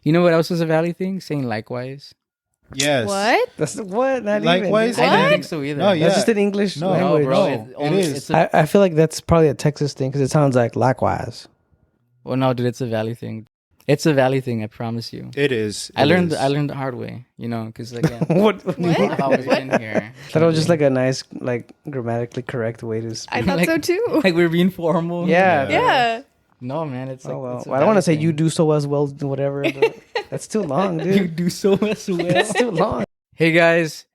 You know what else is a valley thing? Saying likewise. Yes. What? That's what? Not Likewise? even. I didn't think so either. No, yeah. That's just an English No, language. bro. No, it is. I feel like that's probably a Texas thing because it sounds like likewise. Well, no, dude, it's a valley thing. It's a valley thing. I promise you. It is. I learned the hard way. You know, because again, What? I've always been here. I thought it was just like a nice, like grammatically correct way to speak. I thought so too. Like we're being formal. Yeah. Yeah. No, man. It's like. Oh well. it's a I don't want to valley say thing. you do so as well, whatever. But that's too long, You dude. do so as well. That's too long. Hey guys,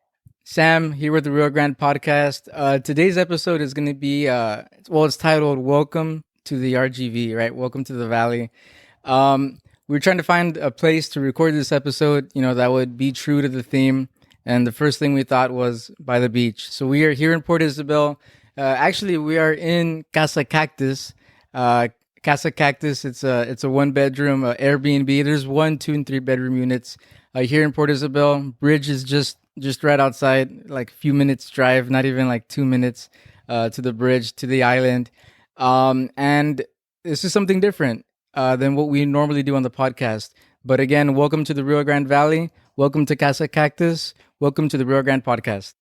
Sam here with the Rio Grande podcast. Today's episode is going to be, it's titled "Welcome to the RGV," right? Welcome to the Valley. We were trying to find a place to record this episode, that would be true to the theme. And the first thing we thought was by the beach. So we are here in Port Isabel. Actually, we are in Casa Cactus. Casa Cactus. It's a 1-bedroom Airbnb. There's 1, 2, and 3 bedroom units here in Port Isabel. Bridge is just right outside, like a few minutes drive, not even like 2 minutes to the bridge, to the island. And this is something different than what we normally do on the podcast. But again, welcome to the Rio Grande Valley. Welcome to Casa Cactus. Welcome to the Rio Grande podcast.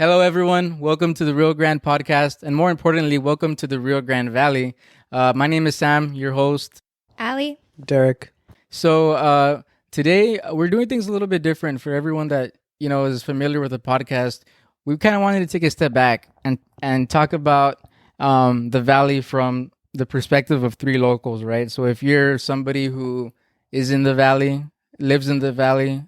Hello, everyone. Welcome to the Rio Grande podcast. And more importantly, welcome to the Rio Grande Valley. My name is Sam, your host. Allie? Derek. So today we're doing things a little bit different for everyone that, is familiar with the podcast. We kind of wanted to take a step back and talk about the Valley from the perspective of 3 locals, right? So if you're somebody who is in the Valley, lives in the Valley,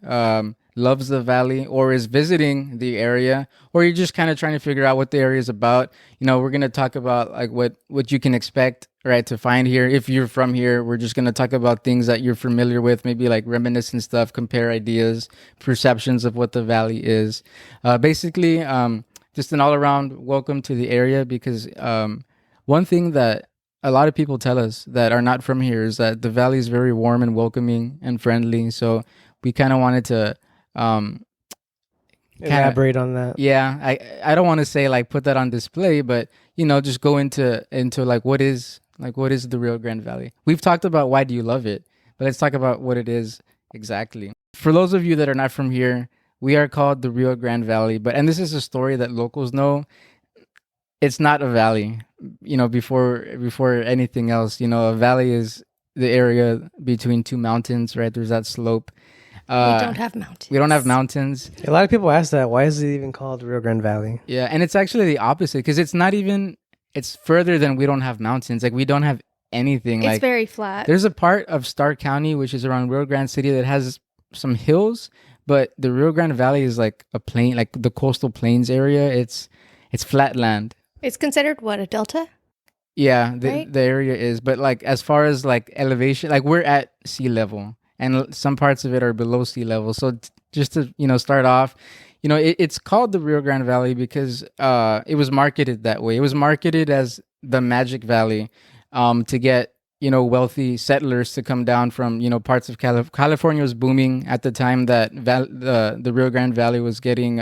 loves the Valley, or is visiting the area, or you're just kind of trying to figure out what the area is about, we're going to talk about like what you can expect, right, to find here. If you're from here, we're just going to talk about things that you're familiar with, maybe like reminiscent stuff, compare ideas, perceptions of what the Valley is. Basically, just an all-around welcome to the area, because one thing that a lot of people tell us that are not from here is that the Valley is very warm and welcoming and friendly. So we kind of wanted to Elaborate on that. Yeah, I don't want to say like put that on display, but just go into like what is the Rio Grande Valley. We've talked about why do you love it, but let's talk about what it is exactly. For those of you that are not from here, we are called the Rio Grande Valley, and this is a story that locals know. It's not a valley, before anything else. A valley is the area between 2 mountains, right? There's that slope. We don't have mountains. We don't have mountains. A lot of people ask that. Why is it even called Rio Grande Valley? Yeah, and it's actually the opposite, because it's further than we don't have mountains. Like we don't have anything. It's like very flat. there's a part of Stark County, which is around Rio Grande City, that has some hills, but the Rio Grande Valley is like a plain, like the coastal plains area. It's flat land. It's considered what, a delta? Yeah, Right? the area is, but like as far as like elevation, like we're at sea level, and some parts of it are below sea level. So just to start off, it's called the Rio Grande Valley because it was marketed that way. It was marketed as the Magic Valley, to get wealthy settlers to come down from parts of California was booming at the time that the Rio Grande Valley was getting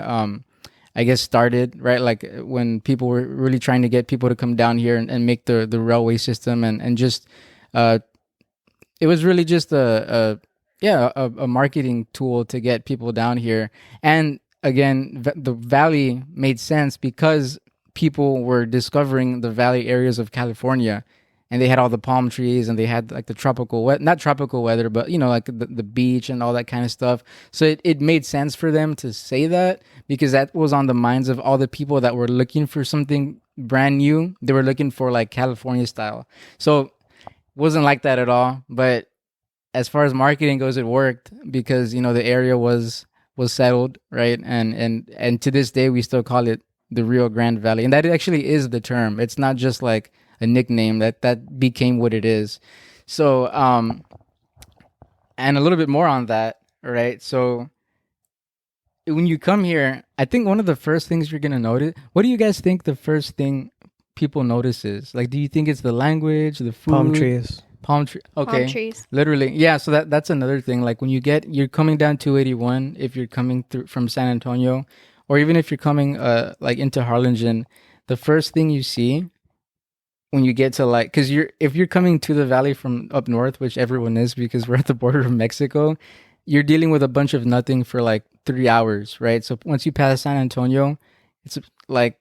I guess started, right? Like when people were really trying to get people to come down here and make the railway system and just it was really just a marketing tool to get people down here. And again, the valley made sense because people were discovering the valley areas of California, and they had all the palm trees, and they had like the not tropical weather, but like the beach and all that kind of stuff. So it made sense for them to say that, because that was on the minds of all the people that were looking for something brand new. They were looking for like California style. So wasn't like that at all. But as far as marketing goes, it worked because the area was settled, right? And to this day we still call it the Rio Grande Valley, and that actually is the term. It's not just like a nickname that became what it is. So and a little bit more on that, right? So when you come here, I think one of the first things you're gonna notice, what do you guys think the first thing people notice is? Like, do you think it's the language, the food? Palm trees. Palm tree. Okay. Palm trees. Literally. Yeah. So that's another thing. Like when you're coming down 281, if you're coming through from San Antonio, or even if you're coming like into Harlingen, the first thing you see when you get to like, because if you're coming to the valley from up north, which everyone is because we're at the border of Mexico, you're dealing with a bunch of nothing for like 3 hours, right? So once you pass San Antonio, it's like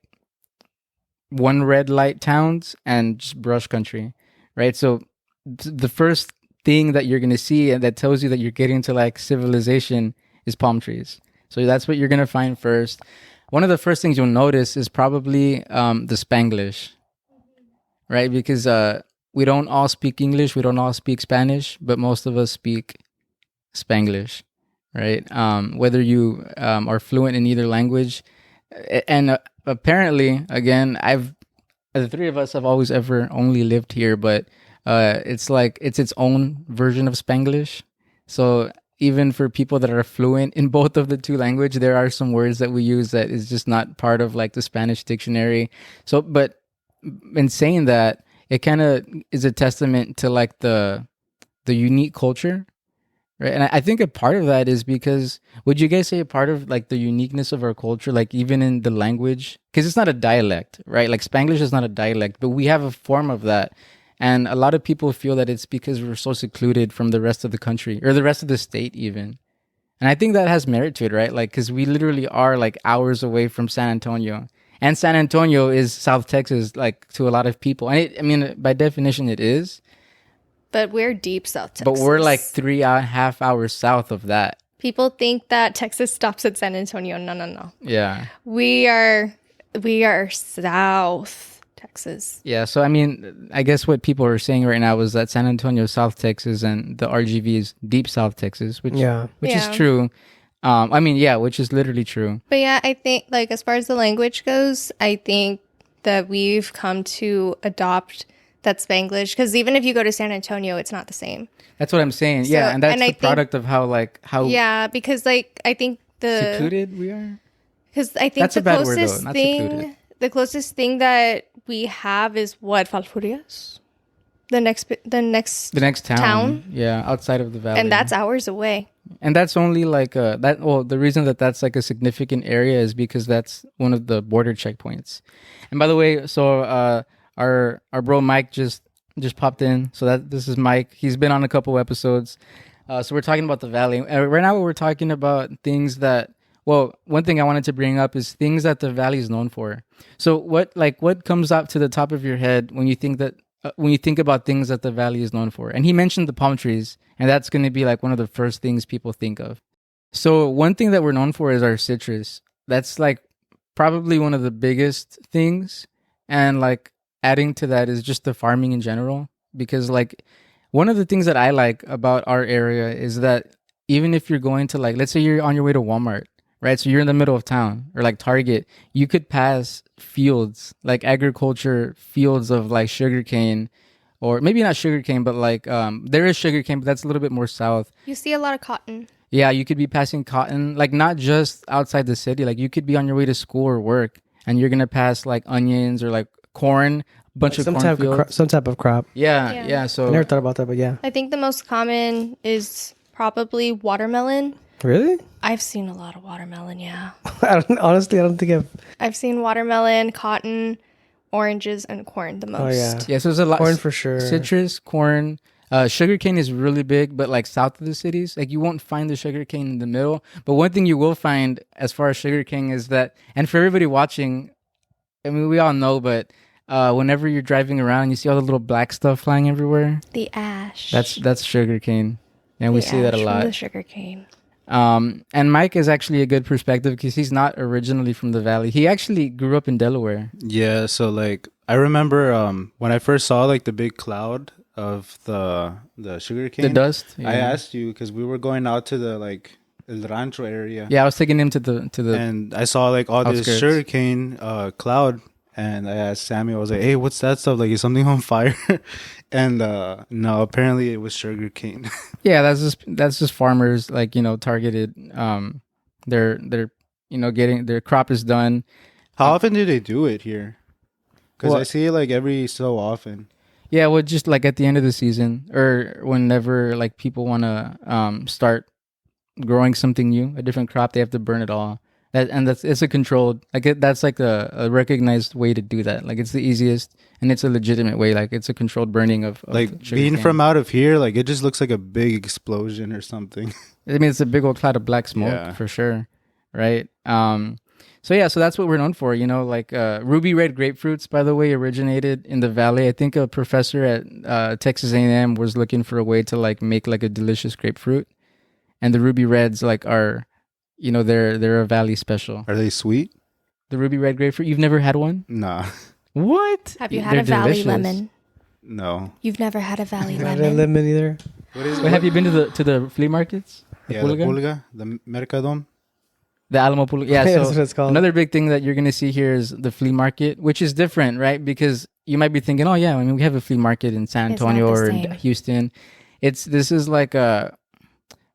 one red light towns and just brush country, right? So the first thing that you're gonna see and that tells you that you're getting to like civilization is palm trees. So that's what you're gonna find first. One of the first things you'll notice is probably the Spanglish, right? Because we don't all speak English, we don't all speak Spanish, but most of us speak Spanglish, right? Whether you are fluent in either language, and apparently, again, the three of us have always ever only lived here, but it's like it's its own version of Spanglish. So even for people that are fluent in both of the two language, there are some words that we use that is just not part of like the Spanish dictionary. So, but in saying that, it kind of is a testament to like the unique culture, right? And I think a part of that is because, would you guys say a part of like the uniqueness of our culture, like even in the language, because it's not a dialect, right? Like Spanglish is not a dialect, but we have a form of that. And a lot of people feel that it's because we're so secluded from the rest of the country or the rest of the state even. And I think that has merit to it, right? Like, because we literally are like hours away from San Antonio. And San Antonio is South Texas, like to a lot of people. And I mean, by definition, it is. But we're deep South Texas. But we're like 3.5 hours south of that. People think that Texas stops at San Antonio. No. Yeah. We are South Texas. Yeah. So, I mean, I guess what people are saying right now is that San Antonio is South Texas and the RGV is deep South Texas, which is true. I mean, yeah, which is literally true. But yeah, I think like as far as the language goes, I think that we've come to adopt that Spanglish, because even if you go to San Antonio, it's not the same. That's what I'm saying. So, yeah, and that's and the product of how yeah, because like I think secluded we are. Because I think that's the a bad word, closest though. Not thing, secluded. The closest thing that we have is what, Valfurias? The next town. Yeah, outside of the valley, and that's hours away. And that's only like that. Well, the reason that that's like a significant area is because that's one of the border checkpoints. And by the way, so our bro Mike just popped in. So this is Mike. He's been on a couple episodes. So we're talking about the valley. Right now, we're talking about things that. Well, one thing I wanted to bring up is things that the valley is known for. So what comes up to the top of your head when you think that when you think about things that the valley is known for? And he mentioned the palm trees, and that's going to be like one of the first things people think of. So one thing that we're known for is our citrus. That's like probably one of the biggest things. And like adding to that is just the farming in general. Because like one of the things that I like about our area is that even if you're going to like, let's say you're on your way to Walmart, right? So you're in the middle of town or like Target, you could pass fields, like agriculture fields of like sugarcane, or maybe not sugarcane, but like there is sugarcane, but that's a little bit more south. You see a lot of cotton. Yeah, you could be passing cotton, like not just outside the city. Like you could be on your way to school or work and you're going to pass like onions or like corn, a bunch like of corn fields. Some type of crop. Yeah. So I never thought about that, but yeah. I think the most common is probably watermelon. Really? I've seen a lot of watermelon, yeah. Honestly, I don't think I've seen watermelon, cotton, oranges, and corn the most. Oh, yeah. Yeah, so there's a lot. Corn for sure. Citrus, corn. Sugarcane is really big, but like south of the cities, like you won't find the sugarcane in the middle. But one thing you will find as far as sugarcane is that, and for everybody watching, I mean, we all know, but whenever you're driving around, you see all the little black stuff flying everywhere. The ash. That's sugarcane. And we see that a lot. The sugarcane. And Mike is actually a good perspective because he's not originally from the valley. He actually grew up in Delaware. Yeah, so like I remember when I first saw like the big cloud of the sugarcane, the dust. Yeah. I asked you because we were going out to the like El Rancho area. Yeah, I was taking him to the and I saw like all outskirts. this sugarcane cloud, and I asked Sammy, I was like, "Hey, what's that stuff? Like, is something on fire?" And no, apparently it was sugarcane. Yeah, that's just farmers like, you know, targeted. They're you know, getting their crop is done. How often do they do it here? Because Well, I see it like every so often. Yeah, well, just like at the end of the season or whenever like people want to start growing something new, a different crop, they have to burn it all. That's it's a controlled that's like a recognized way to do that. Like it's the easiest and it's a legitimate way. Like it's a controlled burning of Like sugar being cane. from out of here, like it just looks like a big explosion or something. I mean, it's a big old cloud of black smoke Yeah. for sure, right? So yeah, so that's what we're known for. You know, like ruby red grapefruits, by the way, originated in the valley. I think a professor at Texas A&M was looking for a way to like make like a delicious grapefruit, and the ruby reds like are, you know, they're a valley special. Are they sweet? The ruby red grapefruit. You've never had one? Nah, What? Have you had They're a valley delicious. lemon? no. You've never had a valley Not a lemon? lemon either. What is Wait, have you been to the flea markets? Yeah, Pulga? the pulga, the mercadon. The Alamo Pulga. Yeah, That's so what it's called. another big thing that you're going to see here is the flea market, which is different, right? Because you might be thinking, oh, yeah, I mean, we have a flea market in San It's not Antonio the or same. Houston. This is like how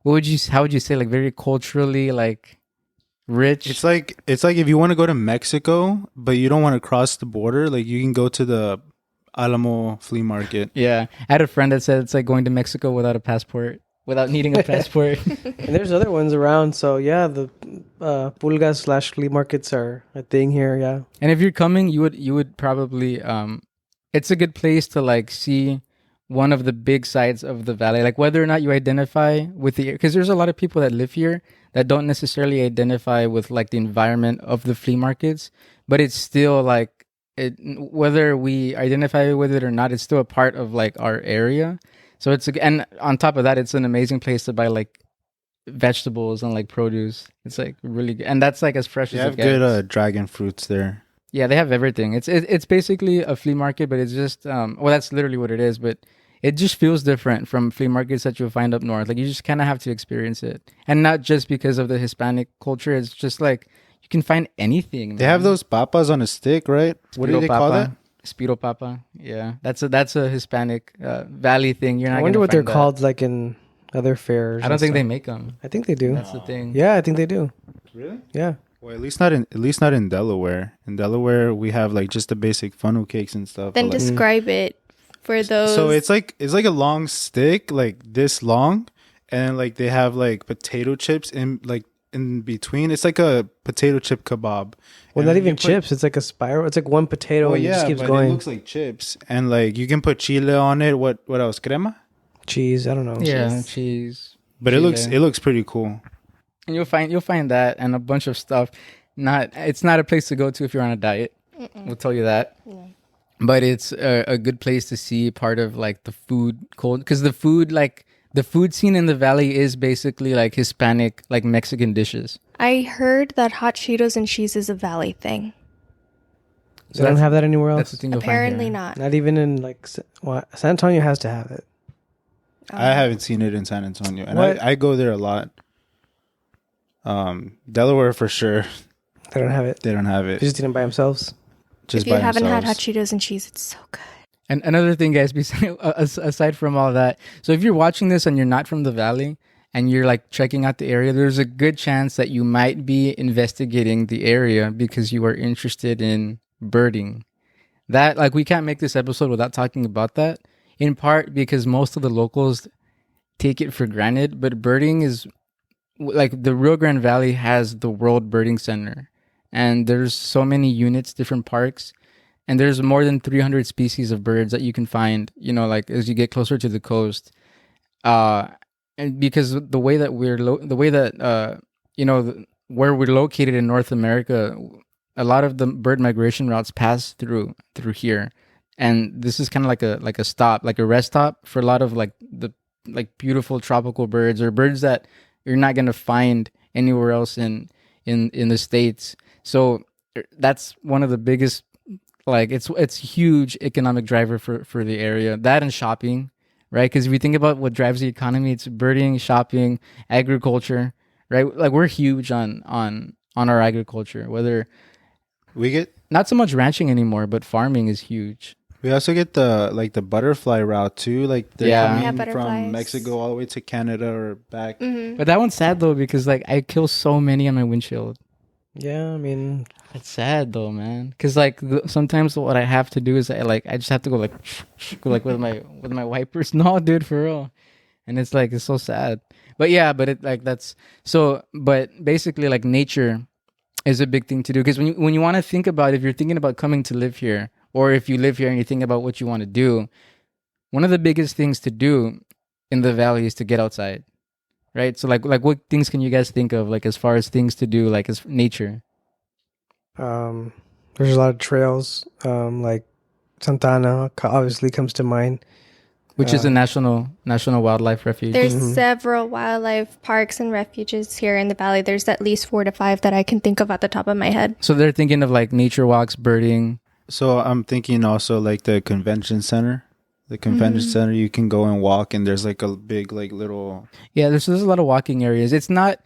would you say, like very culturally, like rich? It's like if you want to go to Mexico, but you don't want to cross the border, like you can go to the Alamo flea market. Yeah. I had a friend that said it's like going to Mexico without a passport, without needing a passport. And there's other ones around. So yeah, the pulgas / flea markets are a thing here. Yeah. And if you're coming, you would probably it's a good place to like see one of the big sides of the valley, like whether or not you identify with the, because there's a lot of people that live here that don't necessarily identify with like the environment of the flea markets, but it's still like whether we identify with it or not, it's still a part of like our area. So and on top of that, it's an amazing place to buy like vegetables and like produce. It's like really good, and that's like as fresh They as have it gets. good dragon fruits there. Yeah, they have everything. It's basically a flea market, but it's just well, that's literally what it is. But it just feels different from flea markets that you'll find up north. Like you just kind of have to experience it, and not just because of the Hispanic culture. It's just like you can find anything. They have those papas on a stick, right? What do Speedo they call Papa. that? Speedo Papa. Yeah, that's a Hispanic valley thing. You're not. I wonder gonna what they're find that. called like in other fairs. I don't and think they stuff. make them. I think they do. That's the thing. Yeah, I think they do. Really? Yeah. Well, at least not in Delaware. In Delaware, we have like just the basic funnel cakes and stuff. Then but, like, describe it for those. so it's like a long stick, like this long, and like they have like potato chips in between. It's like a potato chip kebab. Well, And not you even put- chips. It's like a spiral. It's like one potato Well, and it yeah, just keeps but going. it looks like chips, and like you can put chile on it. What else? Crema. Cheese. I don't know. Yeah, cheese. But Chile. it looks pretty cool. And you'll find that and a bunch of stuff. It's not a place to go to if you're on a diet. We'll tell you that. But it's a good place to see part of like the food cold, because the food scene in the valley is basically like Hispanic, like Mexican dishes. I heard that hot Cheetos and cheese is a valley thing. They don't have that anywhere That's the else. thing. Apparently not. Not even in like San Antonio has to have it. I haven't seen it in San Antonio, and What? I go there a lot. Delaware for sure. They don't have it. They don't have They it. just eat them by themselves. Just If you by haven't had hot themselves. Cheetos and cheese, it's so good. And another thing, guys, aside from all that, so if you're watching this and you're not from the valley and you're like checking out the area, there's a good chance that you might be investigating the area because you are interested in birding. That, like, we can't make this episode without talking about that, in part because most of the locals take it for granted, but birding is like the Rio Grande Valley has the World Birding Center, and there's so many units, different parks, and there's more than 300 species of birds that you can find, you know, like as you get closer to the coast. And because the way that where we're located in North America, a lot of the bird migration routes pass through here, and this is kind of like a stop, like a rest stop for a lot of like the like beautiful tropical birds or birds that you're not gonna find anywhere else in the States. So that's one of the biggest, like it's huge economic driver for the area. That and shopping, right? Because if you think about what drives the economy, it's birding, shopping, agriculture, right? Like we're huge on our agriculture. Whether We get not so much ranching anymore, but farming is huge. we also get the butterfly route too. Like they're Yeah. coming Yeah, from butterflies. Mexico all the way to Canada or back. Mm-hmm. But that one's sad though because like I kill so many on my windshield. Yeah, I mean, It's sad though, man. Because like sometimes what I have to do is I just have to go like go like with my wipers. No, dude, for real. And it's like it's so sad. But yeah, but it like that's so. But basically, like nature is a big thing to do because when you want to think about if you're thinking about coming to live here or if you live here and you think about what you want to do, one of the biggest things to do in the valley is to get outside, right? So like what things can you guys think of like as far as things to do like as nature? um, there's a lot of trails. Like Santana obviously comes to mind. Which is a national wildlife refuge. There's several wildlife parks and refuges here in the valley. There's at least 4 to 5 that I can think of at the top of my head. So they're thinking of like nature walks, birding. So I'm thinking also like the convention center. The convention center, you can go and walk, and there's like a big like little. Yeah, there's a lot of walking areas. It's not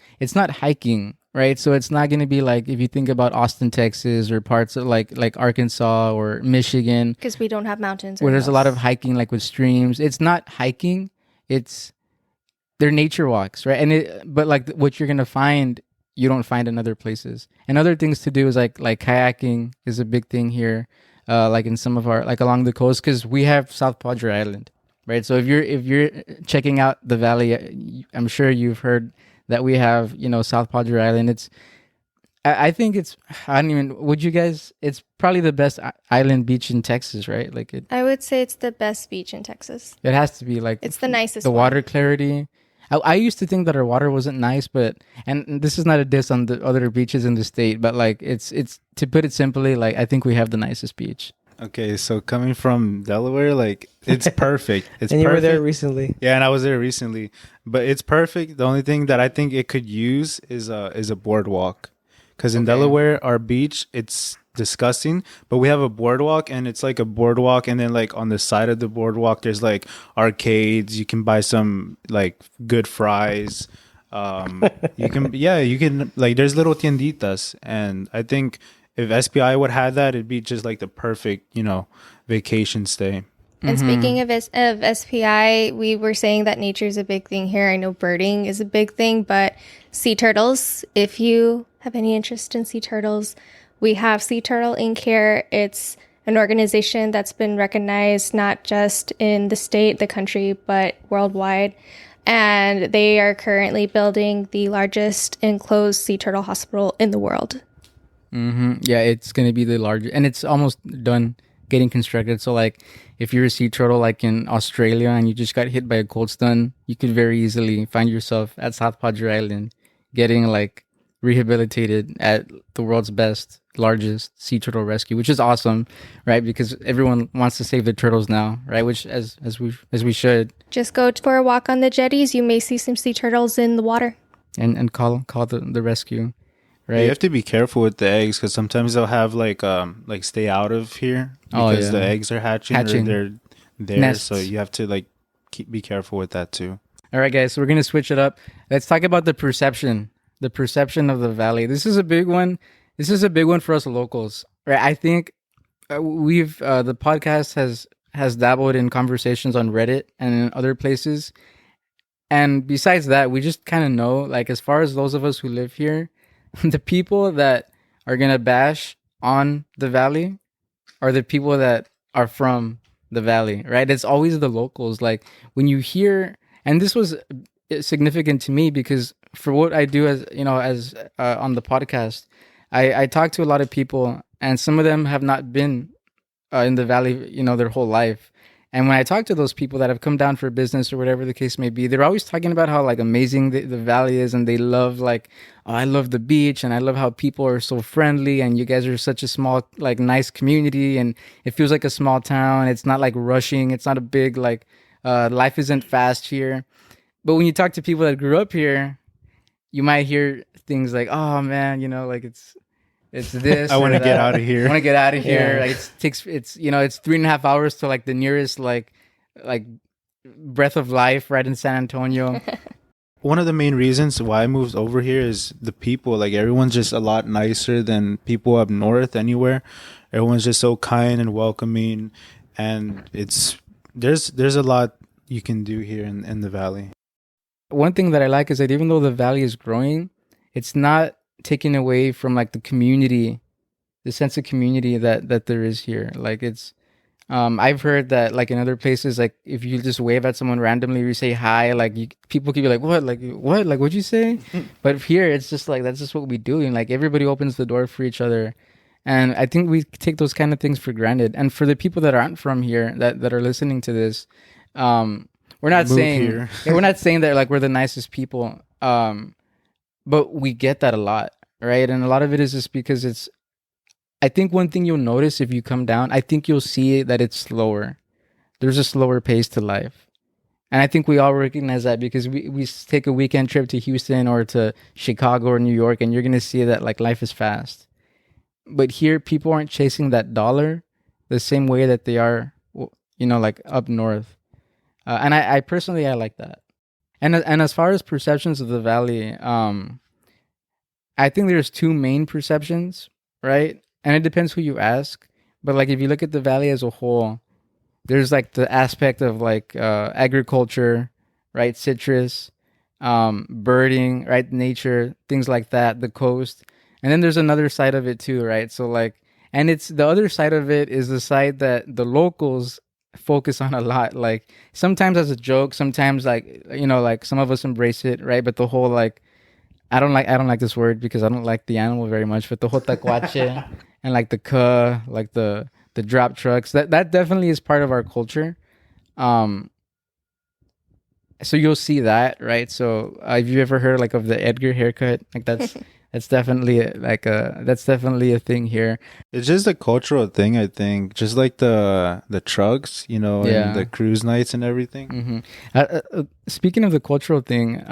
hiking, right? So it's not going to be like if you think about Austin, Texas, or parts of like Arkansas or Michigan, Because we don't have mountains. where there's a lot of hiking, like with streams. It's not hiking. They're nature walks, right? But like what you're gonna find, you don't find in other places. And other things to do is like kayaking is a big thing here, like in some of our like along the coast because we have South Padre Island, right? So if you're checking out the valley, I'm sure you've heard that we have South Padre Island. I think it's I don't even would you guys? It's probably the best island beach in Texas, right? Like I would say it's the best beach in Texas. it has to be like It's the nicest the one. water clarity. I used to think that our water wasn't nice, but and this is not a diss on the other beaches in the state, but like it's to put it simply, like I think we have the nicest beach. Okay, so coming from Delaware, like it's perfect. It's And you were there perfect. recently. Yeah, and I was there recently, but it's perfect. The only thing that I think it could use is a boardwalk, because in Delaware, our beach it's disgusting, but we have a boardwalk, and it's like a boardwalk, and then like on the side of the boardwalk, there's like arcades. You can buy some like good fries. You can like there's little tienditas, and I think if SPI would have that, it'd be just like the perfect vacation stay. And speaking of SPI, we were saying that nature is a big thing here. I know birding is a big thing, but sea turtles, if you have any interest in sea turtles, we have Sea Turtle Inc. here. It's an organization that's been recognized not just in the state, the country, but worldwide. And they are currently building the largest enclosed sea turtle hospital in the world. Yeah, it's gonna be the largest, and it's almost done getting constructed. So like, if you're a sea turtle like in Australia and you just got hit by a cold stun, you could very easily find yourself at South Padre Island, getting like rehabilitated at the world's best, largest sea turtle rescue, which is awesome, right? Because everyone wants to save the turtles now, right? Which as we should, Just go for a walk on the jetties. You may see some sea turtles in the water. and call the rescue, right? You have to be careful with the eggs, because sometimes they'll have like stay out of here because the eggs are hatching. Or they're there, Nests. so you have to like be careful with that too. All right, guys, so we're going to switch it up. Let's talk about the perception of the valley. This is a big one. This is a big one for us locals, right? I think we've the podcast has dabbled in conversations on Reddit and in other places. And besides that, we just kind of know, like, as far as those of us who live here, the people that are going to bash on the valley are the people that are from the valley, right? It's always the locals. Like, when you hear, and this was significant to me because for what I do as on the podcast, I talk to a lot of people, and some of them have not been in the valley, their whole life. And when I talk to those people that have come down for business or whatever the case may be, they're always talking about how like amazing the valley is, and they love like, oh, I love the beach, and I love how people are so friendly, and you guys are such a small, like, nice community, and it feels like a small town. It's not like rushing. It's not a big like life isn't fast here. But when you talk to people that grew up here, you might hear things like, "Oh man, like it's this." I want to or get that. out of here. I want to get out of here. Yeah. Like it's 3.5 hours to like the nearest like breath of life right in San Antonio. One of the main reasons why I moved over here is the people. Like, everyone's just a lot nicer than people up north anywhere. Everyone's just so kind and welcoming, and there's a lot you can do here in the valley. One thing that I like is that even though the valley is growing, it's not taken away from like the community, the sense of community that there is here. Like it's I've heard that like in other places, like if you just wave at someone randomly, or you say hi, like people could be like, what, like what'd you say? But here it's just like that's just what we do, and like everybody opens the door for each other, and I think we take those kind of things for granted. And for the people that aren't from here that are listening to this, we're not saying yeah, we're not saying that like we're the nicest people, but we get that a lot, right? And a lot of it is just because it's. I think one thing you'll notice if you come down, I think you'll see that it's slower. There's a slower pace to life. And I think we all recognize that because we take a weekend trip to Houston or to Chicago or New York, and you're going to see that like life is fast. But here, people aren't chasing that dollar the same way that they are, you know, like up north. And I personally, I like that. And as far as perceptions of the valley, I think there's two main perceptions, right? And it depends who you ask. But like if you look at the valley as a whole, there's like the aspect of like agriculture, right? Citrus, birding, right? Nature, things like that, the coast. And then there's another side of it too, right? So like, and it's the other side of it is the side that the locals focus on a lot. Like sometimes as a joke, sometimes like, you know, like some of us embrace it, right? But the whole like, I don't like this word because I don't like the animal very much, but the whole tacuache and like the like the drop trucks, that definitely is part of our culture. So you'll see that, right? So have you ever heard like of the Edgar haircut? Like that's definitely a thing here. It's just a cultural thing, I think. Just like the trucks, you know, Yeah. and the cruise nights and everything. Speaking of the cultural thing,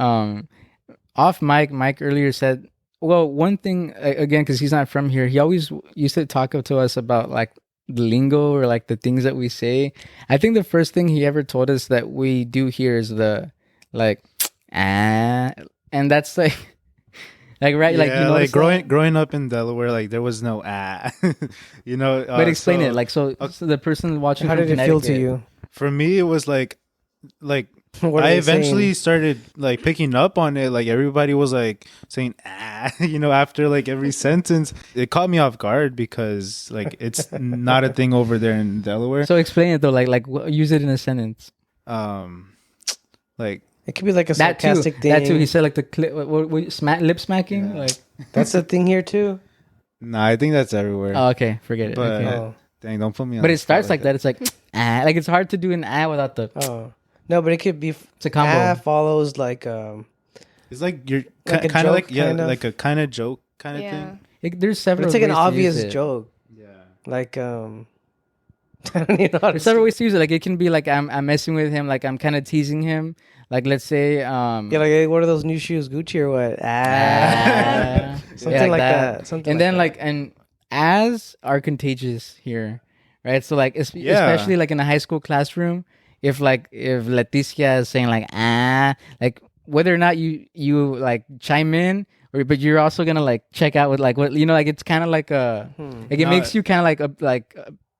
off mic, Mike earlier said, well, one thing, again, because he's not from here, he always used to talk to us about like the lingo or like the things that we say. I think the first thing he ever told us that we do here is the like, and that's like, like, right? Yeah, like, you know, like growing up in Delaware, like there was no you know. But explain it, like, so the person watching. How from did it feel to Connecticut- you? For me, it was like What are I they eventually saying? started like picking up on it. Like everybody was like saying you know, after like every sentence. It caught me off guard because like it's not a thing over there in Delaware. So explain it though, like use it in a sentence. Like It could be like a That too. sarcastic thing. That too. He said like the lip smacking. Yeah. Like, That's a thing here too. nah, I think that's everywhere. oh, okay, forget it. But Okay. Oh. dang, don't put me on. But the it spot starts like that. It's like like it's hard to do an without the. Oh. No, but it could be. It's a combo. Follows like It's like you're Like a kind of joke, like kind of? like a kind of joke kind of Yeah. thing. There's but several. it's like an ways to use obvious it. joke. Yeah. Like I don't even know how to There's several ways to use it. Like it can be like I'm messing with him. Like I'm kind of teasing him. Like let's say Yeah, like hey, what are those new shoes, Gucci or what? Something yeah, like that. Something and like then that. like and as are contagious here, right? So like especially like in a high school classroom, if Leticia is saying like like whether or not you like chime in, but you're also gonna like check out with like what you know, like it's kind of like like it No, makes you kind of like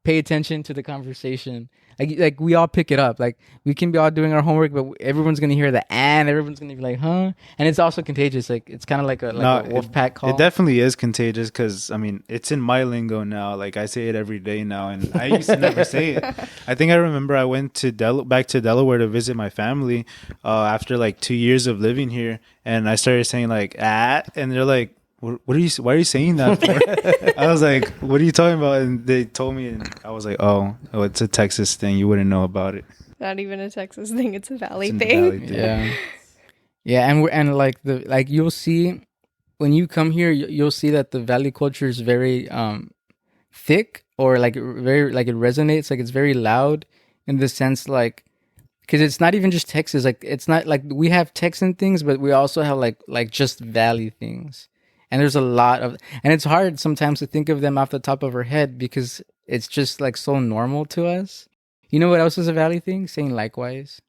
pay attention to the conversation. Like we all pick it up. Like we can be all doing our homework, but everyone's gonna hear the and everyone's gonna be like, huh? And it's also contagious. Like it's kind of like a wolf pack call. It definitely is contagious because I mean it's in my lingo now. Like I say it every day now, and I used to never say it. I think I remember I went to back to Delaware to visit my family after like 2 years of living here, and I started saying like and they're like, what are you? Why are you saying that for? I was like, what are you talking about? And they told me, and I was like, oh, it's a Texas thing. You wouldn't know about it. Not even a Texas thing. It's a Valley It's a thing. Valley thing. Yeah, and like you'll see when you come here, you'll see that the Valley culture is very thick, or like very like it resonates. Like it's very loud in the sense like. Because it's not even just Texas. Like it's not like we have Texan things, but we also have like just Valley things. And there's a lot of, and it's hard sometimes to think of them off the top of our head because it's just like so normal to us. You know what else is a Valley thing? Saying likewise.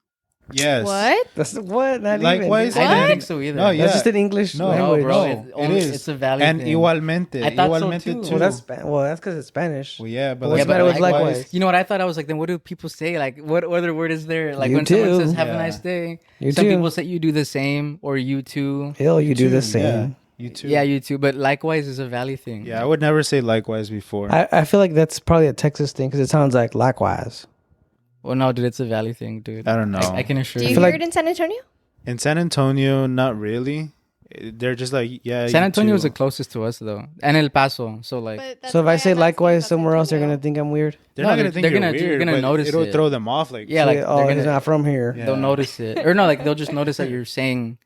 Yes. What? That's what? Not Likewise? even. I didn't What? think so either. No, yeah. That's just an English No, language. bro, no, it is. It's a Valley And thing. igualmente. I thought so Igualmente too. too. Well, that's because it's Spanish. Well, yeah, but Well, like, yeah, but it was likewise. You know what I thought? I was like, then what do people say? Like, what other word is there? Like You when someone too. says "Have a Yeah. nice day," You some too. people say you do the same or you too. Hell, you do the too, same. yeah. You too. Yeah, you too. But likewise is a valley thing. Yeah, I would never say likewise before. I feel like that's probably a Texas thing because it sounds like likewise. Well, no, dude, it's a valley thing, dude. I don't know. I can assure Do you you. feel hear like- it in San Antonio? In San Antonio, not really. They're just like, yeah. San you Antonio too. is the closest to us, though, and El Paso. So like, But that's So if why I say I'm asking likewise about San somewhere else, they're Antonio. gonna think I'm weird. They're No, not they're- gonna think they're you're gonna- weird, they're gonna but notice it'll it. throw them off. Like, yeah, So, like oh, they're he's gonna, not from here. Yeah. they'll notice it, or no, like they'll just notice that you're saying,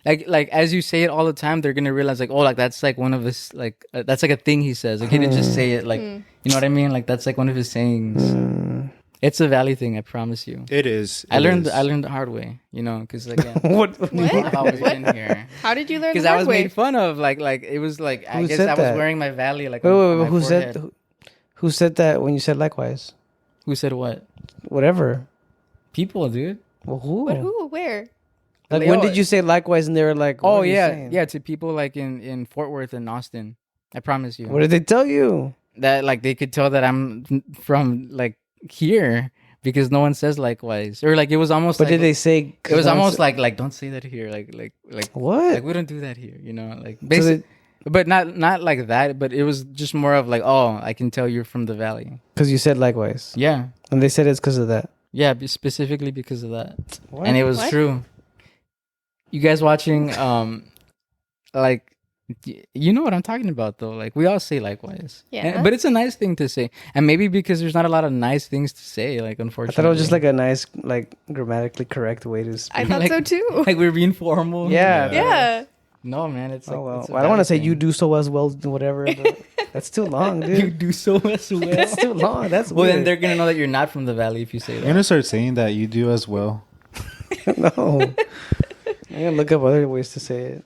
like as you say it all the time, they're gonna realize like, oh, like that's like one of his like that's like a thing he says. Like he didn't just say it, like you know what I mean? Like that's like one of his sayings. Mm. It's a valley thing, I promise you. it is. I It learned is. I learned the hard way, you know, because again, What? I've always What? been here. How did you learn Because the I hard was way? made fun of, like it was like I Who guess said I was that? wearing my valley like Wait, on wait, my wait, who forehead. said? Who said that when you said likewise? Who said what? Whatever. People, dude. Well, who? But who? Where? Like They when all- did you say likewise? And they were like, what Oh are you yeah, saying? yeah. To people like in Fort Worth and Austin, I promise you What did they tell you? that like they could tell that I'm from like here because no one says likewise, or like it was almost. But like, did they say? It was almost like don't say that here, like what? like we don't do that here, you know, like So basically. But not like that. But it was just more of like, oh, I can tell you're from the valley. Because you said likewise, Yeah, and they said it's because of that. yeah. Specifically because of that, What? and it was What? true. You guys watching, like, you know what I'm talking about though. Like we all say likewise. Yeah. But it's a nice thing to say, and maybe because there's not a lot of nice things to say. Like I unfortunately, thought it was just like a nice, like grammatically correct way to speak. I thought Like- so too. like we're being formal. Yeah. Yeah. No, man. It's like Oh well, it's a I don't want to valley say you thing. do so as well, whatever. But that's too long, You dude. do so as well. That's too long. That's Well, then weird. they're gonna know that you're not from the valley if you say I'm that. gonna start saying that you do as well. No. I'm gonna look up other ways to say it.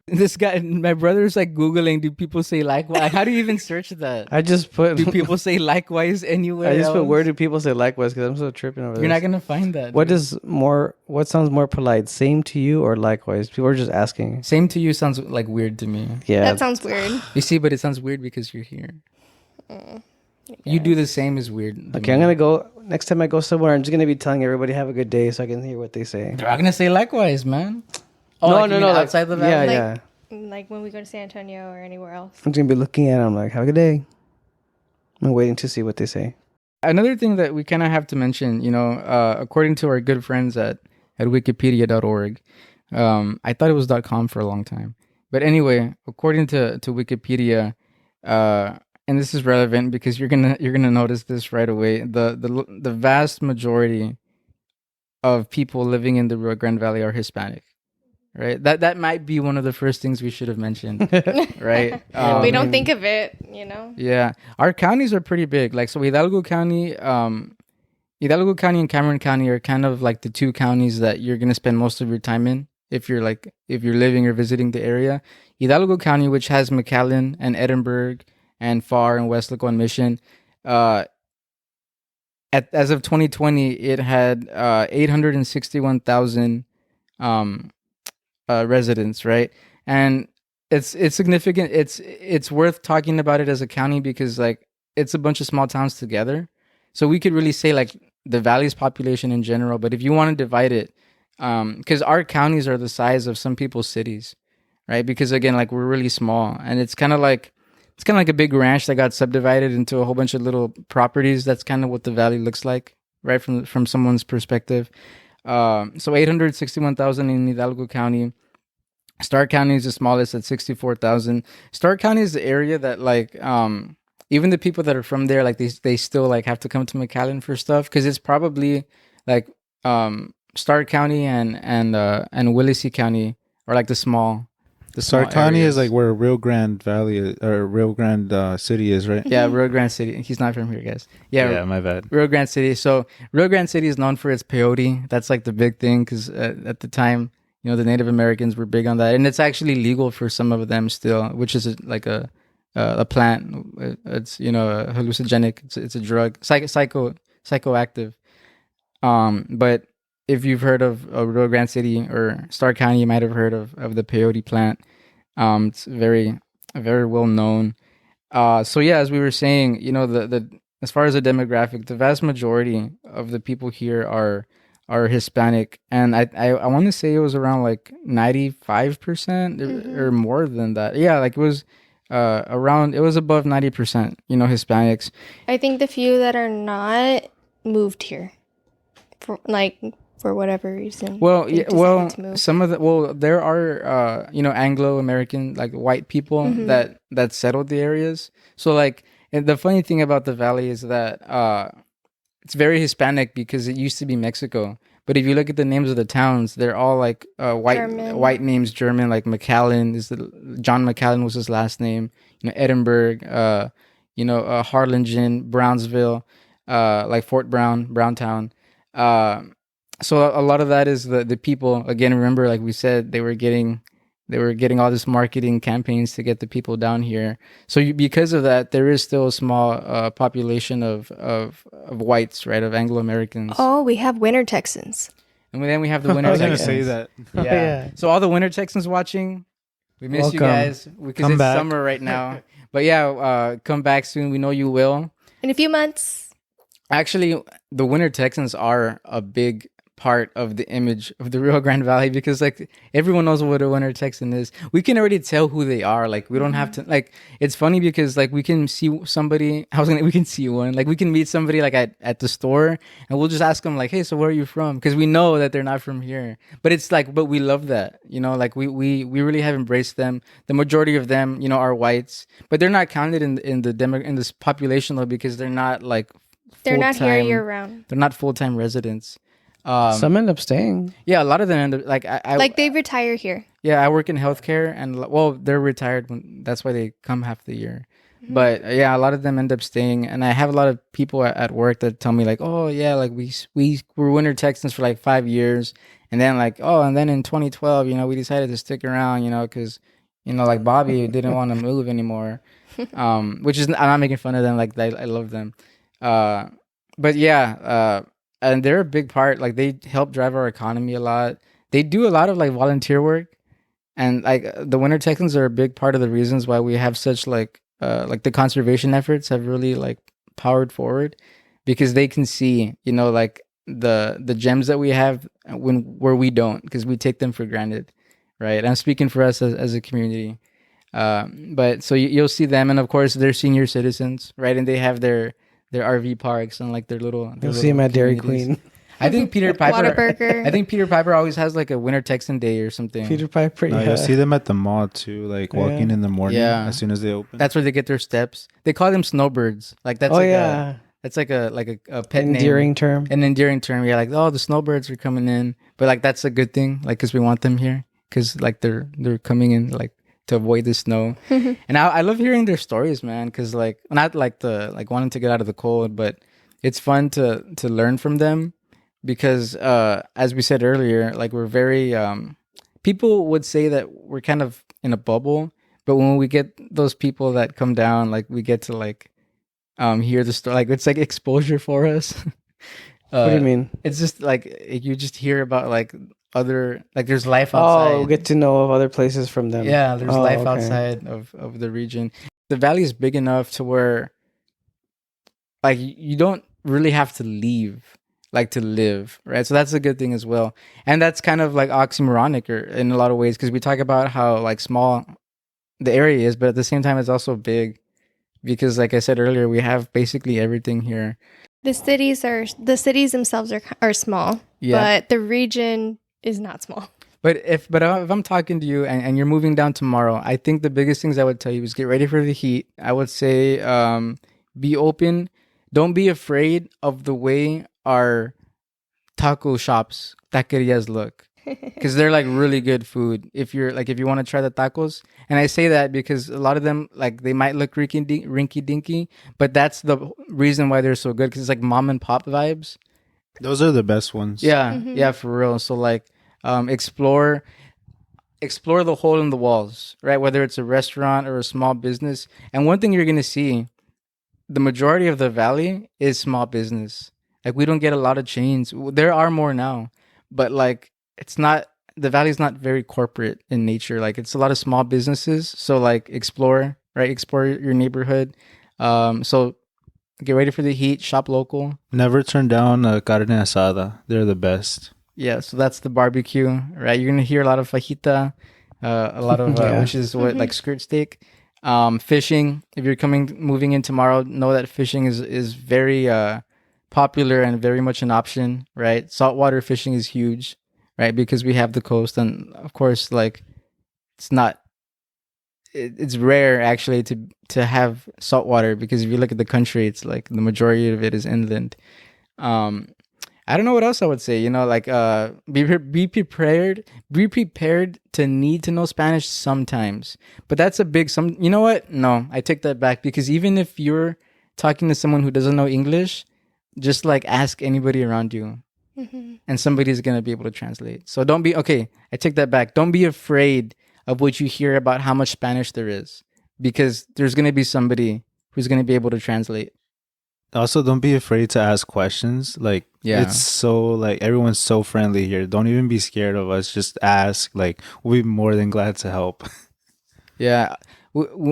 This guy, my brother's like googling. Do people say likewise? How do you even search that? I just put. Do people say likewise anywhere? I just put else? where do people say likewise because I'm so tripping over You're this. not gonna find that. What dude. does more? What sounds more polite? Same to you or likewise? People are just asking. Same to you sounds like weird to me. Yeah. That sounds weird. You see, but it sounds weird because you're here. You do the same is weird. to Okay, me. I'm gonna go next time I go somewhere. I'm just gonna be telling everybody have a good day so I can hear what they say. They're all gonna say likewise, man. Oh, No, like, no, you no, mean like- outside the Yeah, valley. yeah. Like when we go to San Antonio or anywhere else. I'm just gonna be looking at them like, have a good day. I'm waiting to see what they say. Another thing that we kind of have to mention, you know, according to our good friends at wikipedia.org, I thought it was .com for a long time. But anyway, according to Wikipedia, and this is relevant because you're gonna notice this right away. The vast majority of people living in the Rio Grande Valley are Hispanic. Right? That might be one of the first things we should have mentioned. Right? We don't think of it, you know? Yeah, our counties are pretty big. Like so, Hidalgo County and Cameron County are kind of like the two counties that you're gonna spend most of your time in if you're living or visiting the area. Hidalgo County, which has McAllen and Edinburgh and Pharr and Westlaco and Mission, as of 2020, it had 861,000 residents, right? And it's significant. It's worth talking about it as a county because like it's a bunch of small towns together. So we could really say like the valley's population in general. But if you want to divide it, because our counties are the size of some people's cities, right? Because again, like we're really small, and it's kind of like a big ranch that got subdivided into a whole bunch of little properties. That's kind of what the valley looks like, right? From someone's perspective. So 861,000 in Hidalgo County. Stark County is the smallest at 64,000. Stark County is the area that like even the people that are from there, like they still like have to come to McAllen for stuff because it's probably like Stark County and Willacy County are like the small Stark County areas. is like where Rio Grande Valley is, or Rio Grande City is, right? Yeah, Rio Grande City. He's not from here, guys. Yeah, my bad. Rio Grande City. So Rio Grande City is known for its peyote. That's like the big thing because at the time, you know, the Native Americans were big on that, and it's actually legal for some of them still, which is like a plant. It's a hallucinogenic. It's a drug, psychoactive. But if you've heard of Rio Grande City or Stark County, you might have heard of the peyote plant. It's very well known. So yeah, as we were saying, you know, the as far as the demographic, the vast majority of the people here are are Hispanic, and I want to say it was around like 95% or more than that. Yeah, like it was around, it was above 90%. You know, Hispanics. I think the few that are not moved here for whatever reason. Well, they yeah, decided to move. some of the there are you know, Anglo American, like white people that settled the areas. So like, and the funny thing about the valley is that it's very Hispanic because it used to be Mexico. But if you look at the names of the towns, they're all like German. white names, German. Like McAllen is John McAllen was his last name. You know, Edinburgh, you know, Harlingen, Brownsville, like Fort Brown, Browntown. Uh, so a lot of that is the people. Again, remember, like we said, they were getting all this marketing campaigns to get the people down here. So because of that, there is still a small population of whites, right, of Anglo Americans. Oh, we have winter Texans. And then we have the winter I was Texans. gonna say that. Yeah. Yeah. So all the winter Texans watching, we miss you Welcome. guys because Come it's back. summer right now. But yeah, come back soon. We know you will. In a few months. Actually, the winter Texans are a big part of the image of the Rio Grande Valley because like everyone knows what a winter Texan is. We can already tell who they are. Like we don't have to, like, it's funny because like we can see somebody, we can see one, like we can meet somebody like at the store and we'll just ask them like, hey, so where are you from? Because we know that they're not from here. But it's like, but we love that, you know, like we really have embraced them. The majority of them, you know, are whites, but they're not counted in this population though because they're not like They're not here full-time- year round. They're not full-time residents. Some end up staying. Yeah, a lot of them end up like Like they retire here. yeah, I work in healthcare, and well, they're retired. That's why they come half the year. But yeah, a lot of them end up staying, and I have a lot of people at work that tell me like, oh yeah, like we were winter Texans for like 5 years, and then like and then in 2012, you know, we decided to stick around, you know, because you know, like Bobby didn't want to move anymore. Which is, I'm not making fun of them. Like I love them. But yeah, and they're a big part. Like they help drive our economy a lot. They do a lot of like volunteer work, and like the winter Texans are a big part of the reasons why we have such like the conservation efforts have really like powered forward, because they can see, you know, like the gems that we have where we don't, because we take them for granted, right? I'm speaking for us as a community. But so you'll see them, and of course they're senior citizens, right? And they have their RV parks and like their little. You'll see him at Dairy communities. Queen. I think Peter Piper. Whataburger. I think Peter Piper always has like a winter Texan day or something. Peter Piper. No, Yeah. you'll see them at the mall too, like walking Yeah. in the morning. Yeah. As soon as they open. That's where they get their steps. They call them snowbirds. Like that's Oh like yeah. that's like a pet Endearing name. term. An endearing term. Yeah, like, oh, the snowbirds are coming in, but like that's a good thing, like because we want them here, because like they're coming in like to avoid the snow. And I love hearing their stories, man, because like not like the like wanting to get out of the cold, but it's fun to learn from them, because as we said earlier, like we're very people would say that we're kind of in a bubble, but when we get those people that come down, like we get to like hear the story, like it's like exposure for us. What do you mean? It's just like you just hear about like other, like there's life outside. Oh, get to know of other places from them. Yeah, there's Oh, life okay. outside of the region. The valley is big enough to where like you don't really have to leave like to live, right? So that's a good thing as well. And that's kind of like oxymoronic or in a lot of ways, because we talk about how like small the area is, but at the same time it's also big, because like I said earlier, we have basically everything here. The cities themselves are small, Yeah. but the region is not small. But if I'm talking to you and you're moving down tomorrow, I think the biggest things I would tell you is get ready for the heat. I would say be open. Don't be afraid of the way our taco shops, taquerias look, because they're like really good food. If you want to try the tacos, and I say that because a lot of them, like, they might look rinky dinky, but that's the reason why they're so good, because it's like mom and pop vibes. Those are the best ones. Yeah, Mhm. yeah, for real. So like, explore the hole in the walls, right? Whether it's a restaurant or a small business. And one thing you're gonna see, the majority of the valley is small business. Like we don't get a lot of chains. There are more now, but like it's not. The valley's not very corporate in nature. Like it's a lot of small businesses. So like explore, right? Explore your neighborhood. So Get ready for the heat. Shop local. Never turn down a carne asada. They're the best. Yeah, so that's the barbecue, right? You're gonna hear a lot of fajita, a lot of Yeah. which is what like skirt steak. Fishing. If you're moving in tomorrow, know that fishing is very popular and very much an option, right? Saltwater fishing is huge, right? Because we have the coast, and of course, like it's not. It's rare actually to have saltwater because if you look at the country, it's like the majority of it is inland. Um, I don't know what else I would say. You know, like be prepared to need to know Spanish sometimes. But that's a big some. You know what? No, I take that back because even if you're talking to someone who doesn't know English, just like ask anybody around you, and somebody's gonna be able to translate. So don't be okay. I take that back. Don't be afraid of what you hear about how much Spanish there is, because there's gonna be somebody who's gonna be able to translate. Also, don't be afraid to ask questions. Like, Yeah. it's so, like, everyone's so friendly here. Don't even be scared of us. Just ask. Like, we'll be more than glad to help. Yeah.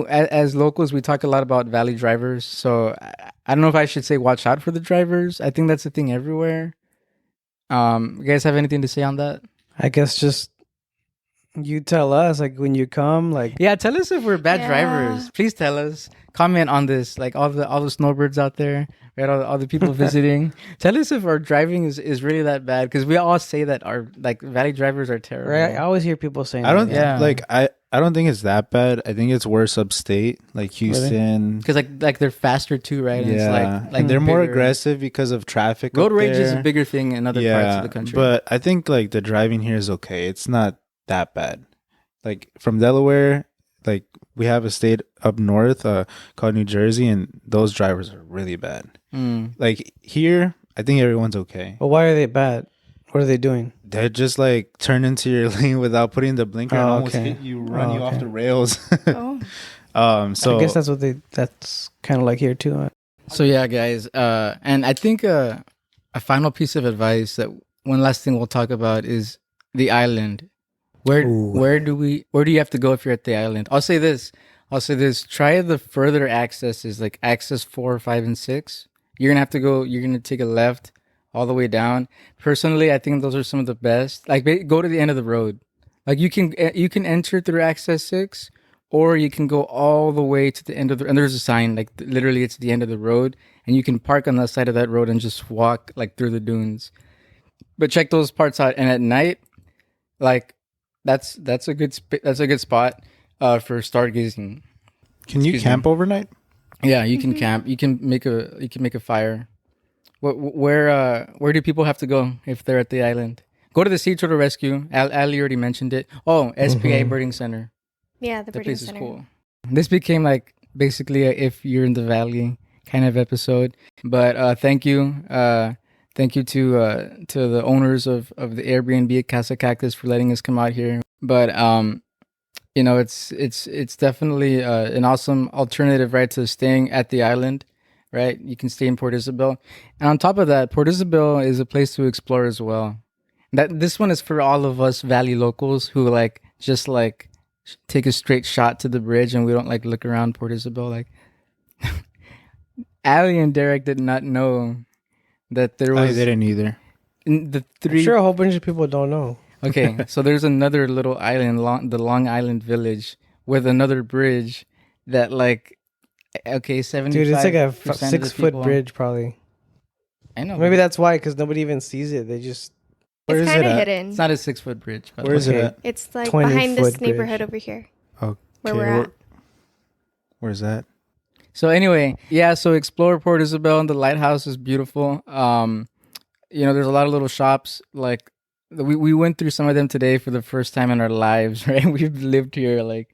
As locals, we talk a lot about valley drivers. So I don't know if I should say watch out for the drivers. I think that's a thing everywhere. You guys have anything to say on that? I guess just you tell us, like, when you come, like, Yeah, tell us if we're bad Yeah. drivers. Please tell us. Comment on this, like all the snowbirds out there, right? All the people visiting. Tell us if our driving is really that bad, because we all say that our like valley drivers are terrible. right? I always hear people saying I don't, that. Yeah. like, I don't think it's that bad. I think it's worse upstate, like Houston. Because like they're faster too, right? And Yeah. it's like they're more bigger. aggressive because of traffic. Road up rage is a there. bigger thing in other parts of the country. But I think, like, the driving here is okay. It's not that bad. Like, from Delaware, like, we have a state up north called New Jersey, and those drivers are really bad. Like, here, I think everyone's okay. But why are they bad? What are they doing? They're just, like, turn into your lane without putting the blinker and Oh, almost okay. hit you, run you off okay. the rails. Oh. So I guess that's kind of like here too. So yeah, guys, and I think a final piece of advice that one last thing we'll talk about is the island. Where do you have to go if you're at the island? I'll say this. Try the further accesses, like access 4, 5, and 6. You're gonna take a left all the way down. Personally, I think those are some of the best. Like, go to the end of the road. Like, you can enter through access 6, or you can go all the way to the end of and there's a sign, like literally it's the end of the road, and you can park on the side of that road and just walk like through the dunes. But check those parts out, and at night, like that's a good spot for stargazing. can you Excuse me. camp overnight? Yeah, you can camp. You can make a fire. Where do people have to go if they're at the island? Go to the Sea Turtle Rescue. Ali already mentioned it. Oh, SPA Birding Center. Yeah, the That birding place is center. cool. This became like basically a if you're in the valley kind of episode. But thank you. Thank you to the owners of the Airbnb at Casa Cactus for letting us come out here. But you know, it's definitely an awesome alternative, right, to staying at the island, right? You can stay in Port Isabel, and on top of that, Port Isabel is a place to explore as well. This one is for all of us valley locals who just take a straight shot to the bridge, and we don't like look around Port Isabel. Like, Ali and Derek did not know that there I was didn't either. the I'm three. sure a whole bunch of people don't know. Okay, so there's another little island, the Long Island Village, with another bridge that 75%. Dude, it's like a of the 6-foot people- bridge, probably. I know. Maybe that's why, because nobody even sees it. They just Where It's is kind it of at? hidden. It's not a 6-foot bridge. But Where is it Okay. at? It's like 20 behind this foot neighborhood bridge. over here. Okay, Where we're at. Where's that? So anyway, yeah. So explore Port Isabel, and the lighthouse is beautiful. There's a lot of little shops. Like we went through some of them today for the first time in our lives. Right, we've lived here like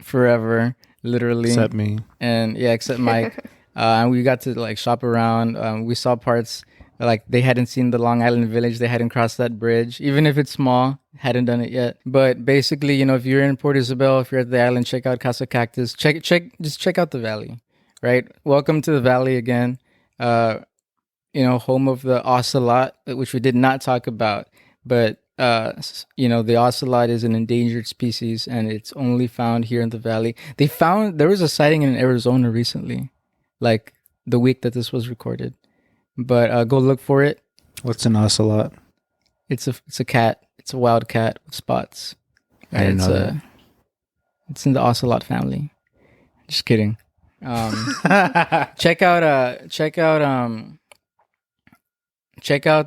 forever, literally. Except me. And yeah, except Mike. And we got to shop around. We saw parts like they hadn't seen the Long Island Village. They hadn't crossed that bridge, even if it's small. Hadn't done it yet. But basically, if you're in Port Isabel, if you're at the island, check out Casa Cactus. Just check out the valley, right? Welcome to the valley again. Home of the ocelot, which we did not talk about, but the ocelot is an endangered species, and it's only found here in the valley. There was a sighting in Arizona recently, like the week that this was recorded. But go look for it. What's an ocelot? It's a cat. It's a wild cat with spots. I didn't know that. It's in the ocelot family. Just kidding. Check out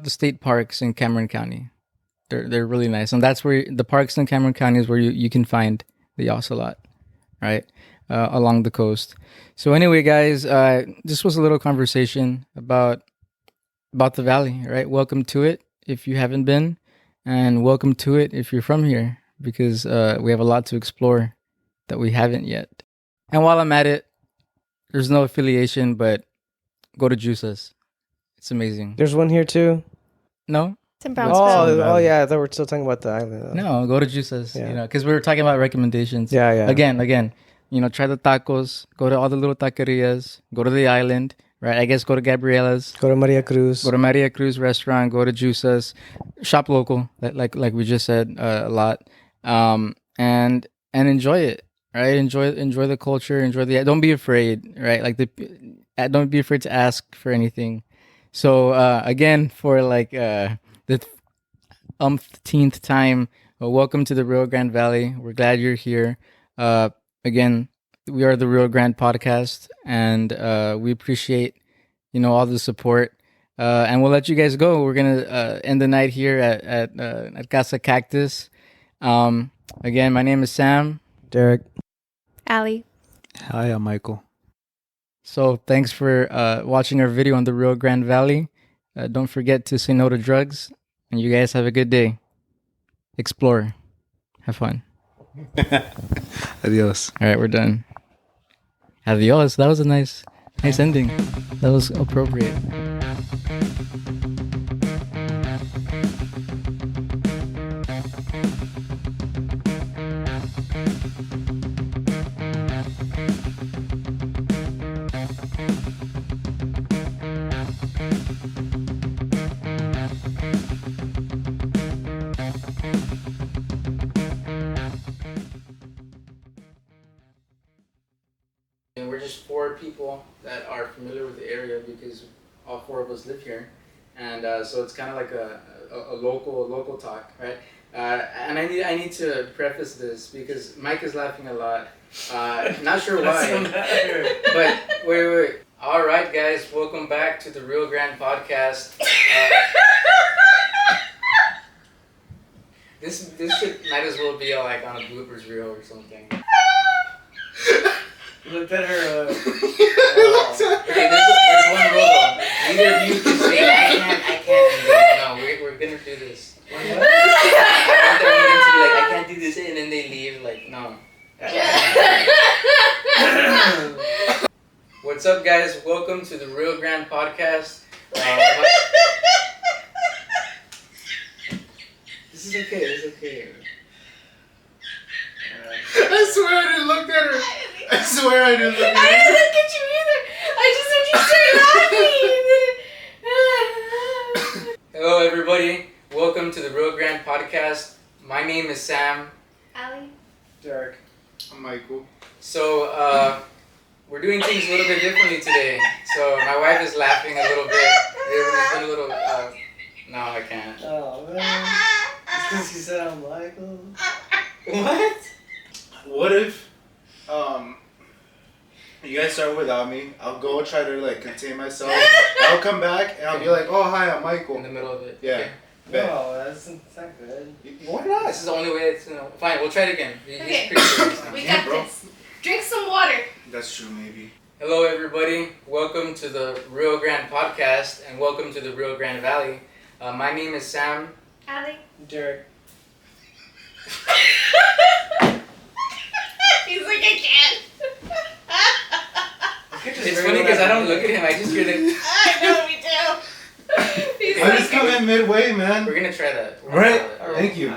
the state parks in Cameron County. They're really nice, and that's where the parks in Cameron County is where you can find the ocelot, right, along the coast. So anyway, guys, this was a little conversation about the valley, right? Welcome to it if you haven't been, and welcome to it if you're from here, because we have a lot to explore that we haven't yet. And while I'm at it, there's no affiliation, but go to Juices. It's amazing. There's one here too. No? It's in Brownsville. Oh yeah. I thought we're still talking about the island. No, go to Juices. Yeah. You know, because we were talking about recommendations. Yeah. Again, you know, try the tacos. Go to all the little taquerias. Go to the island, right? I guess go to Gabriella's. Go to Maria Cruz. Go to Maria Cruz restaurant. Go to Juices. Shop local, like we just said a lot. And enjoy it, right? Enjoy the culture. Enjoy the. Don't be afraid, right? Don't be afraid to ask for anything. So again, for the umpteenth time, welcome to the Rio Grande Valley. We're glad you're here. Again, we are the Rio Grande Podcast, and we appreciate all the support. And we'll let you guys go. We're gonna end the night here at Casa Cactus. Again, my name is Sam. Derek. Allie. Hi, I'm Michael. So thanks for watching our video on the Rio Grande Valley. Don't forget to say no to drugs. And you guys have a good day. Explore. Have fun. Adios. All right, we're done. Adios. That was a nice ending. That was appropriate. And we're just 4 people that are familiar with the area because all 4 of us live here, and so it's kind of like a local talk, right? And I need to preface this because Mike is laughing a lot. Not sure why, but wait. All right, guys, welcome back to the Rio Grande Podcast. This shit might as well be like on a bloopers reel or something. Looked at her. Okay, there's one rule though. Neither of you can say I can't. No, we're gonna do this. I want them to be like, I can't do this, and then they leave. Like, no. What's up, guys? Welcome to the Rio Grande Podcast. This is okay. It's okay. I swear I didn't look at her. I swear I didn't look at her. I didn't look at you either. I just heard you start laughing. Hello, everybody. Welcome to the Rio Grande Podcast. My name is Sam. Allie. Derek. I'm Michael. So, we're doing things a little bit differently today. So, my wife is laughing a little bit. There's been a little. No, I can't. Oh man. It's because you said I'm Michael. What? What if, you guys start without me? I'll go try to contain myself. I'll come back and I'll be like, oh hi, I'm Michael. In the middle of it. Yeah. Okay. Bet. No, that's not good. Why not? This is the only way it's, fine, we'll try it again. He's Okay. pretty serious now. We got bro. this. Drink some water. That's true, maybe. Hello, everybody. Welcome to the Rio Grande Podcast, and welcome to the Rio Grande Valley. My name is Sam. Allie. Derek. He's like, I can't. It's funny because I don't look at him, I just hear the... I know, we do. He's I just come in midway, man. We're gonna try that. All right. Thank you.